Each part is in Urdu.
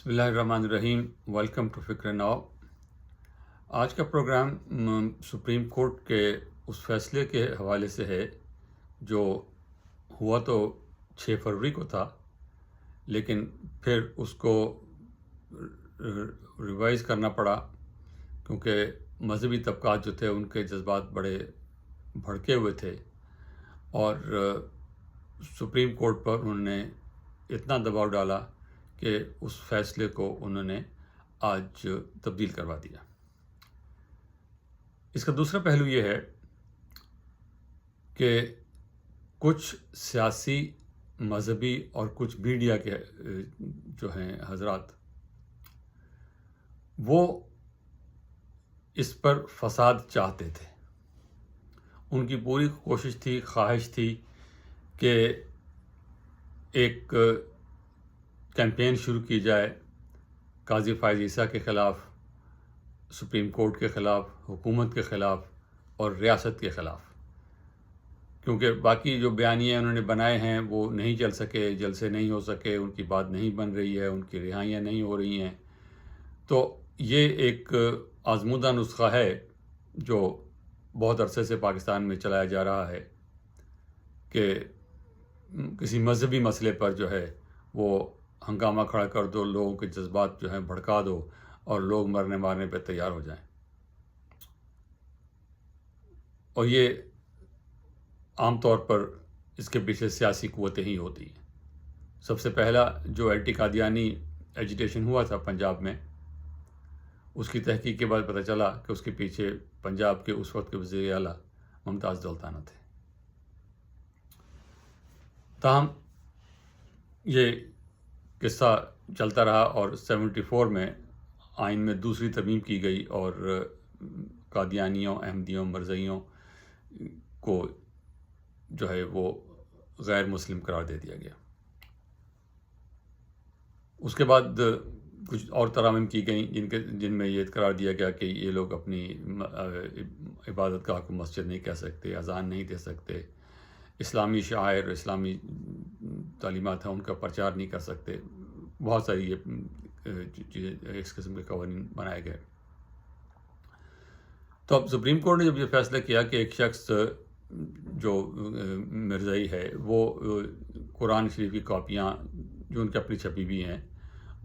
بسم اللہ الرحمن الرحیم. ویلکم ٹو فکر ناؤ. آج کا پروگرام سپریم کورٹ کے اس فیصلے کے حوالے سے ہے جو ہوا تو 6 فروری کو تھا، لیکن پھر اس کو ریوائز کرنا پڑا کیونکہ مذہبی طبقات جو تھے ان کے جذبات بڑے بھڑکے ہوئے تھے، اور سپریم کورٹ پر انہوں نے اتنا دباؤ ڈالا کہ اس فیصلے کو انہوں نے آج تبدیل کروا دیا. اس کا دوسرا پہلو یہ ہے کہ کچھ سیاسی، مذہبی اور کچھ میڈیا کے جو ہیں حضرات، وہ اس پر فساد چاہتے تھے. ان کی پوری کوشش تھی، خواہش تھی کہ ایک کیمپین شروع کی جائے قاضی فائز عیسیٰ کے خلاف، سپریم کورٹ کے خلاف، حکومت کے خلاف اور ریاست کے خلاف، کیونکہ باقی جو بیانیے انہوں نے بنائے ہیں وہ نہیں چل سکے، جلسے نہیں ہو سکے، ان کی بات نہیں بن رہی ہے، ان کی رہائیاں نہیں ہو رہی ہیں. تو یہ ایک آزمودہ نسخہ ہے جو بہت عرصے سے پاکستان میں چلایا جا رہا ہے کہ کسی مذہبی مسئلے پر جو ہے وہ ہنگامہ کھڑا کر دو، لوگوں کے جذبات جو ہیں بھڑکا دو اور لوگ مرنے مارنے پہ تیار ہو جائیں. اور یہ عام طور پر اس کے پیچھے سیاسی قوتیں ہی ہوتی ہیں. سب سے پہلا جو اینٹی قادیانی ایجیٹیشن ہوا تھا پنجاب میں، اس کی تحقیق کے بعد پتہ چلا کہ اس کے پیچھے پنجاب کے اس وقت کے وزیر اعلیٰ ممتاز دولتانہ تھے. تاہم یہ قصہ چلتا رہا اور 74 میں آئین میں دوسری ترمیم کی گئی اور قادیانیوں، احمدیوں، مرزائیوں کو جو ہے وہ غیر مسلم قرار دے دیا گیا. اس کے بعد کچھ اور ترامیم کی گئیں جن میں یہ قرار دیا گیا کہ یہ لوگ اپنی عبادت گاہ کو مسجد نہیں کہہ سکتے، اذان نہیں دے سکتے، اسلامی شعائر، اسلامی تعلیمات ہیں ان کا پرچار نہیں کر سکتے. بہت ساری یہ چیزیں، اس قسم کے قوانین بنائے گئے. تو اب سپریم کورٹ نے جب یہ فیصلہ کیا کہ ایک شخص جو مرزائی ہے وہ قرآن شریف کی کاپیاں جو ان کی اپنی چھپی ہوئی ہیں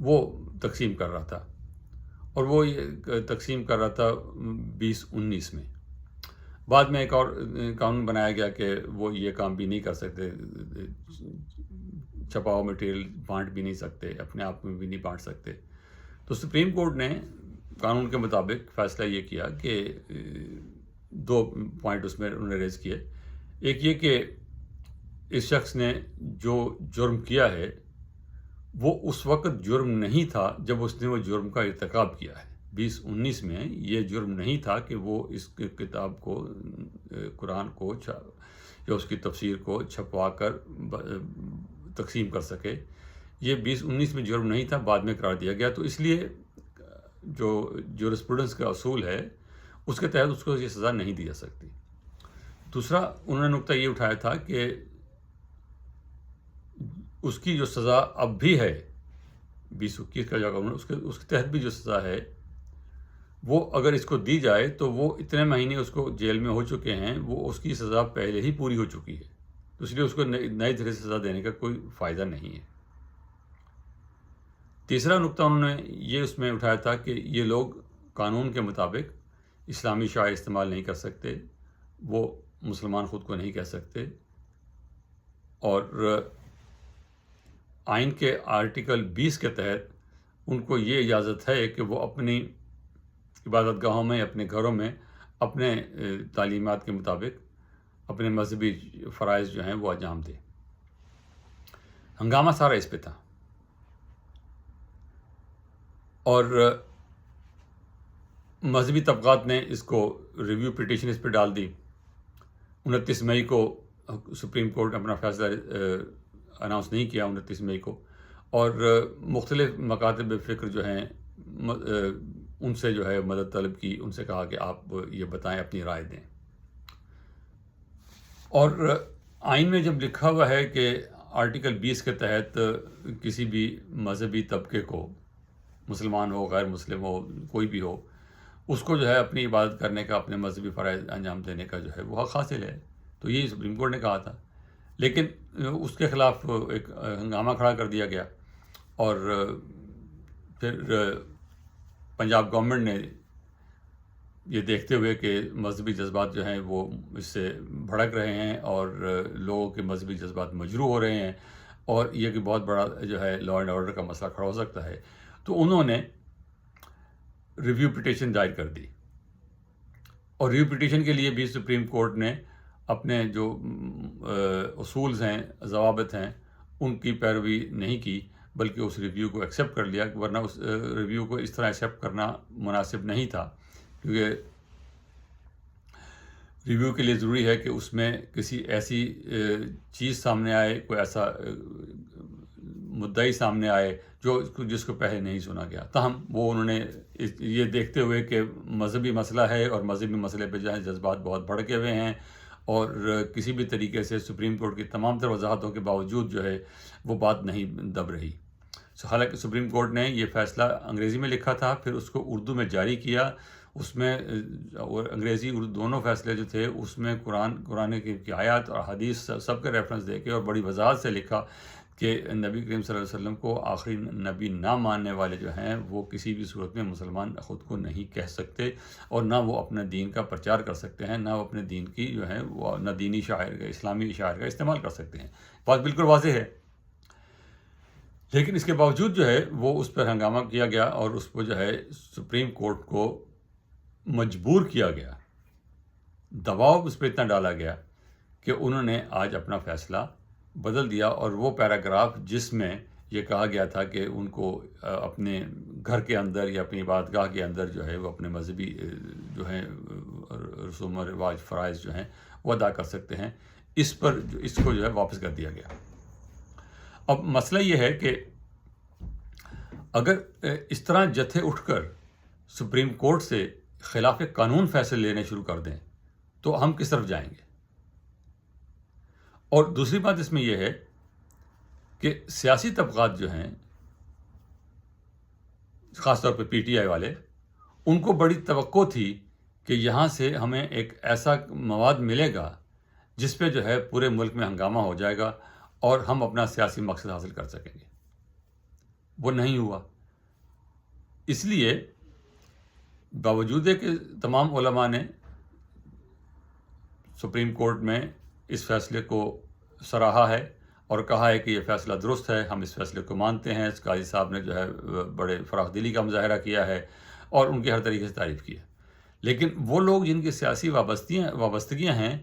وہ تقسیم کر رہا تھا، اور وہ یہ تقسیم کر رہا تھا 2019 میں. بعد میں ایک اور قانون بنایا گیا کہ وہ یہ کام بھی نہیں کر سکتے، چھپا ہوا مٹیریل بانٹ بھی نہیں سکتے، اپنے آپ میں بھی نہیں بانٹ سکتے. تو سپریم کورٹ نے قانون کے مطابق فیصلہ یہ کیا کہ 2 پوائنٹ اس میں انہوں نے ریز کیے. ایک یہ کہ اس شخص نے جو جرم کیا ہے وہ اس وقت جرم نہیں تھا جب اس نے وہ جرم کا ارتکاب کیا ہے. 2019 میں یہ جرم نہیں تھا کہ وہ اس کتاب کو، قرآن کو یا اس کی تفسیر کو چھپوا کر تقسیم کر سکے. یہ 2019 میں جرم نہیں تھا، بعد میں قرار دیا گیا. تو اس لیے جو جورسپروڈنس کا اصول ہے اس کے تحت اس کو یہ سزا نہیں دی جا سکتی. دوسرا انہوں نے نقطہ یہ اٹھایا تھا کہ اس کی جو سزا اب بھی ہے 2021 کا جو قانون، اس کے تحت بھی جو سزا ہے وہ اگر اس کو دی جائے تو وہ اتنے مہینے اس کو جیل میں ہو چکے ہیں، وہ اس کی سزا پہلے ہی پوری ہو چکی ہے. تو اس لیے اس کو نئی طرح سے سزا دینے کا کوئی فائدہ نہیں ہے. تیسرا نقطہ انہوں نے یہ اس میں اٹھایا تھا کہ یہ لوگ قانون کے مطابق اسلامی شعائر استعمال نہیں کر سکتے، وہ مسلمان خود کو نہیں کہہ سکتے، اور آئین کے آرٹیکل 20 کے تحت ان کو یہ اجازت ہے کہ وہ اپنی عبادت گاہوں میں، اپنے گھروں میں اپنے تعلیمات کے مطابق اپنے مذہبی فرائض جو ہیں وہ انجام دیں. ہنگامہ سارا اس پہ تھا، اور مذہبی طبقات نے اس کو ریویو پٹیشن اس پہ ڈال دی. 29 مئی کو سپریم کورٹ نے اپنا فیصلہ اناؤنس نہیں کیا 29 مئی کو، اور مختلف مکاتب فکر جو ہیں ان سے جو ہے مدد طلب کی، ان سے کہا کہ آپ یہ بتائیں، اپنی رائے دیں. اور آئین میں جب لکھا ہوا ہے کہ آرٹیکل 20 کے تحت کسی بھی مذہبی طبقے کو مسلمان ہو غیر مسلم ہو کوئی بھی ہو، اس کو جو ہے اپنی عبادت کرنے کا، اپنے مذہبی فرائض انجام دینے کا جو ہے وہ حق حاصل ہے. تو یہی سپریم کورٹ نے کہا تھا. لیکن اس کے خلاف ایک ہنگامہ کھڑا کر دیا گیا، اور پھر پنجاب گورنمنٹ نے یہ دیکھتے ہوئے کہ مذہبی جذبات جو ہیں وہ اس سے بھڑک رہے ہیں اور لوگوں کے مذہبی جذبات مجروح ہو رہے ہیں، اور یہ کہ بہت بڑا جو ہے لا اینڈ آرڈر کا مسئلہ کھڑا ہو سکتا ہے، تو انہوں نے ریویو پٹیشن دائر کر دی. اور ریویو پٹیشن کے لیے بھی سپریم کورٹ نے اپنے جو اصولز ہیں، ضوابط ہیں، ان کی پیروی نہیں کی، بلکہ اس ریویو کو ایکسیپٹ کر لیا، ورنہ اس ریویو کو اس طرح ایکسیپٹ کرنا مناسب نہیں تھا، کیونکہ ریویو کے لیے ضروری ہے کہ اس میں کسی ایسی چیز سامنے آئے، کوئی ایسا مدعی سامنے آئے جس کو پہلے نہیں سنا گیا. تاہم وہ انہوں نے یہ دیکھتے ہوئے کہ مذہبی مسئلہ ہے اور مذہبی مسئلے پہ جو ہے جذبات بہت بھڑکے ہوئے ہیں، اور کسی بھی طریقے سے سپریم کورٹ کی تمام تر وضاحتوں کے باوجود جو ہے وہ بات نہیں دب رہی. حالانکہ سپریم کورٹ نے یہ فیصلہ انگریزی میں لکھا تھا، پھر اس کو اردو میں جاری کیا. اس میں اور انگریزی اردو دونوں فیصلے جو تھے اس میں قرآن کی آیات اور حدیث سب کے ریفرنس دے کے اور بڑی وضاحت سے لکھا کہ نبی کریم صلی اللہ علیہ وسلم کو آخری نبی نہ ماننے والے جو ہیں وہ کسی بھی صورت میں مسلمان خود کو نہیں کہہ سکتے، اور نہ وہ اپنے دین کا پرچار کر سکتے ہیں، نہ وہ اپنے دین کی جو ہے وہ نہ دینی شاعر کا، اسلامی شاعر کا استعمال کر سکتے ہیں. بات بالکل واضح ہے. لیکن اس کے باوجود جو ہے وہ اس پر ہنگامہ کیا گیا، اور اس کو جو ہے سپریم کورٹ کو مجبور کیا گیا، دباؤ اس پہ اتنا ڈالا گیا کہ انہوں نے آج اپنا فیصلہ بدل دیا. اور وہ پیراگراف جس میں یہ کہا گیا تھا کہ ان کو اپنے گھر کے اندر یا اپنی عبادتگاہ کے اندر جو ہے وہ اپنے مذہبی جو ہیں رسوم و رواج فرائض جو ہیں وہ ادا کر سکتے ہیں، اس کو جو ہے واپس کر دیا گیا. اب مسئلہ یہ ہے کہ اگر اس طرح جتھے اٹھ کر سپریم کورٹ سے خلاف قانون فیصلے لینے شروع کر دیں تو ہم کس طرف جائیں گے؟ اور دوسری بات اس میں یہ ہے کہ سیاسی طبقات جو ہیں، خاص طور پہ پی ٹی آئی والے، ان کو بڑی توقع تھی کہ یہاں سے ہمیں ایک ایسا مواد ملے گا جس پہ جو ہے پورے ملک میں ہنگامہ ہو جائے گا اور ہم اپنا سیاسی مقصد حاصل کر سکیں گے. وہ نہیں ہوا. اس لیے باوجود کہ تمام علماء نے سپریم کورٹ میں اس فیصلے کو سراہا ہے اور کہا ہے کہ یہ فیصلہ درست ہے، ہم اس فیصلے کو مانتے ہیں، قاضی صاحب نے جو ہے بڑے فراخ دلی کا مظاہرہ کیا ہے اور ان کی ہر طریقے سے تعریف کی ہے. لیکن وہ لوگ جن کی سیاسی وابستگیاں ہیں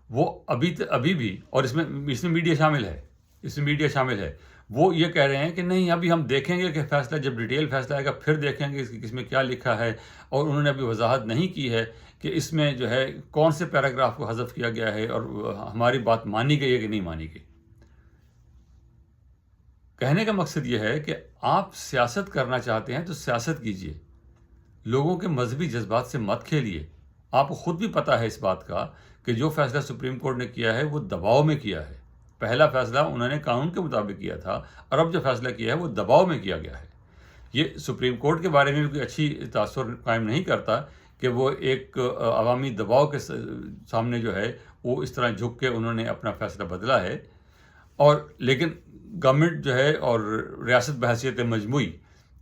وہ ابھی بھی، اور اس میں میڈیا شامل ہے، وہ یہ کہہ رہے ہیں کہ نہیں، ابھی ہم دیکھیں گے کہ فیصلہ جب ڈیٹیل فیصلہ آئے گا پھر دیکھیں گے اس میں کیا لکھا ہے. اور انہوں نے ابھی وضاحت نہیں کی ہے کہ اس میں جو ہے کون سے پیراگراف کو حذف کیا گیا ہے اور ہماری بات مانی گئی ہے کہ نہیں مانی گئی. کہنے کا مقصد یہ ہے کہ آپ سیاست کرنا چاہتے ہیں تو سیاست کیجئے، لوگوں کے مذہبی جذبات سے مت کھیلیے. آپ کو خود بھی پتہ ہے اس بات کا کہ جو فیصلہ سپریم کورٹ نے کیا ہے وہ دباؤ میں کیا ہے. پہلا فیصلہ انہوں نے قانون کے مطابق کیا تھا، اور اب جو فیصلہ کیا ہے وہ دباؤ میں کیا گیا ہے. یہ سپریم کورٹ کے بارے میں بھی کوئی اچھی تاثر قائم نہیں کرتا کہ وہ ایک عوامی دباؤ کے سامنے جو ہے وہ اس طرح جھک کے انہوں نے اپنا فیصلہ بدلا ہے. اور لیکن گورنمنٹ جو ہے اور ریاست بحیثیت مجموعی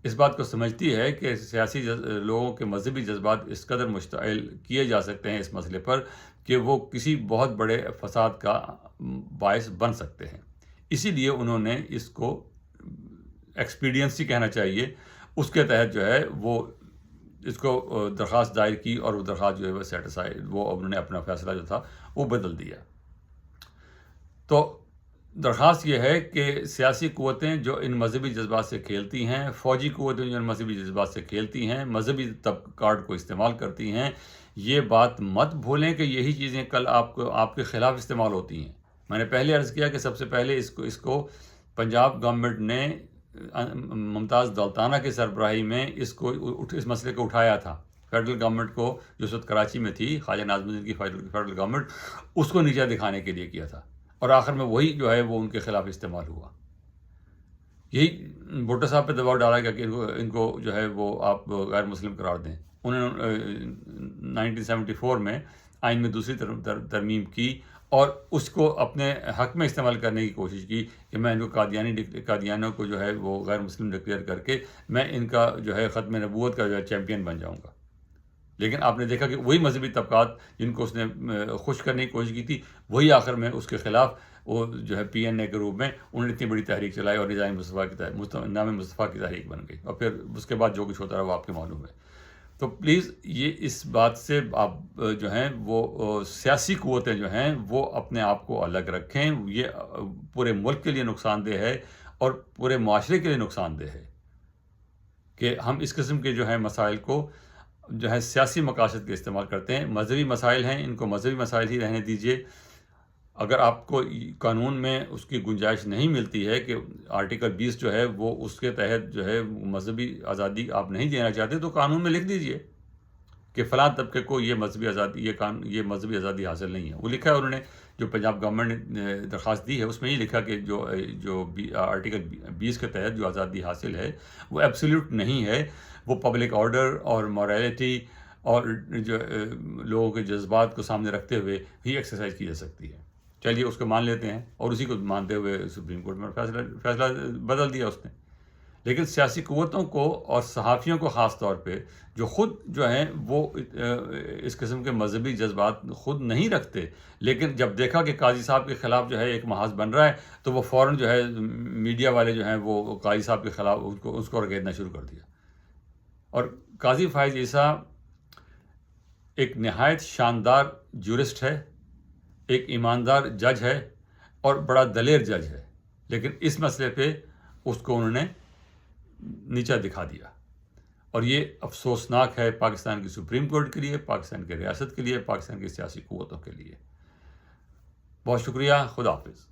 اس بات کو سمجھتی ہے کہ سیاسی لوگوں کے مذہبی جذبات اس قدر مشتعل کیے جا سکتے ہیں اس مسئلے پر کہ وہ کسی بہت بڑے فساد کا باعث بن سکتے ہیں. اسی لیے انہوں نے اس کو ایکسپیڈینسی کہنا چاہیے، اس کے تحت جو ہے وہ اس کو درخواست دائر کی، اور وہ درخواست جو ہے وہ سیٹسفائی، وہ انہوں نے اپنا فیصلہ جو تھا وہ بدل دیا. تو درخواست یہ ہے کہ سیاسی قوتیں جو ان مذہبی جذبات سے کھیلتی ہیں، فوجی قوتیں جو ان مذہبی جذبات سے کھیلتی ہیں، مذہبی کارڈ کو استعمال کرتی ہیں، یہ بات مت بھولیں کہ یہی چیزیں کل آپ کے خلاف استعمال ہوتی ہیں. میں نے پہلے عرض کیا کہ سب سے پہلے اس کو پنجاب گورنمنٹ نے ممتاز دولتانہ کی سربراہی میں اس مسئلے کو اٹھایا تھا. فیڈرل گورنمنٹ کو جو اس وقت کراچی میں تھی، خواجہ ناظم الدین کی فیڈرل گورنمنٹ، اس کو نیچا دکھانے کے لیے کیا تھا، اور آخر میں وہی جو ہے وہ ان کے خلاف استعمال ہوا. یہی بھٹو صاحب پہ دباؤ ڈالا گیا کہ ان کو جو ہے وہ آپ غیر مسلم قرار دیں. انہوں نے 1974 میں آئین میں دوسری ترمیم کی اور اس کو اپنے حق میں استعمال کرنے کی کوشش کی کہ میں ان کو قادیانیوں کو جو ہے وہ غیر مسلم ڈکلیئر کر کے میں ان کا جو ہے ختم نبوت کا جو ہے چیمپئن بن جاؤں گا. لیکن آپ نے دیکھا کہ وہی مذہبی طبقات جن کو اس نے خوش کرنے کی کوشش کی تھی وہی آخر میں اس کے خلاف وہ جو ہے PNA کے روپ میں انہوں نے اتنی بڑی تحریک چلائی اور نظام مصطفیٰ کی تحریک بن گئی. اور پھر اس کے بعد جو کچھ ہوتا رہا وہ آپ کے معلوم ہے. تو پلیز یہ اس بات سے آپ جو ہیں وہ سیاسی قوتیں جو ہیں وہ اپنے آپ کو الگ رکھیں. یہ پورے ملک کے لیے نقصان دہ ہے اور پورے معاشرے کے لیے نقصان دہ ہے کہ ہم اس قسم کے جو ہے مسائل کو جو ہے سیاسی مقاصد کے استعمال کرتے ہیں. مذہبی مسائل ہیں، ان کو مذہبی مسائل ہی رہنے دیجیے. اگر آپ کو قانون میں اس کی گنجائش نہیں ملتی ہے کہ آرٹیکل 20 جو ہے وہ اس کے تحت جو ہے مذہبی آزادی آپ نہیں دینا چاہتے تو قانون میں لکھ دیجیے کہ فلاں طبقے کو یہ مذہبی آزادی یہ مذہبی آزادی حاصل نہیں ہے. وہ لکھا ہے انہوں نے، جو پنجاب گورنمنٹ نے درخواست دی ہے اس میں یہ لکھا کہ جو آرٹیکل 20 کے تحت جو آزادی حاصل ہے وہ ایبسلیوٹ نہیں ہے. وہ پبلک آرڈر اور مورالٹی اور جو لوگوں کے جذبات کو سامنے رکھتے ہوئے ہی ایکسرسائز کی جا سکتی ہے. چلیے اس کو مان لیتے ہیں اور اسی کو مانتے ہوئے سپریم کورٹ میں فیصلہ بدل دیا اس نے. لیکن سیاسی قوتوں کو اور صحافیوں کو خاص طور پہ جو خود جو ہیں وہ اس قسم کے مذہبی جذبات خود نہیں رکھتے، لیکن جب دیکھا کہ قاضی صاحب کے خلاف جو ہے ایک محاذ بن رہا ہے تو وہ فوراً جو ہے میڈیا والے جو ہیں وہ قاضی صاحب کے خلاف اس کو رگیدنا شروع کر دیا. اور قاضی فائز عیسیٰ ایک نہایت شاندار جورسٹ ہے، ایک ایماندار جج ہے اور بڑا دلیر جج ہے، لیکن اس مسئلے پہ اس کو انہوں نے نیچا دکھا دیا. اور یہ افسوسناک ہے پاکستان کی سپریم کورٹ کے لیے، پاکستان کی ریاست کے لیے، پاکستان کی سیاسی قوتوں کے لیے. بہت شکریہ. خدا حافظ.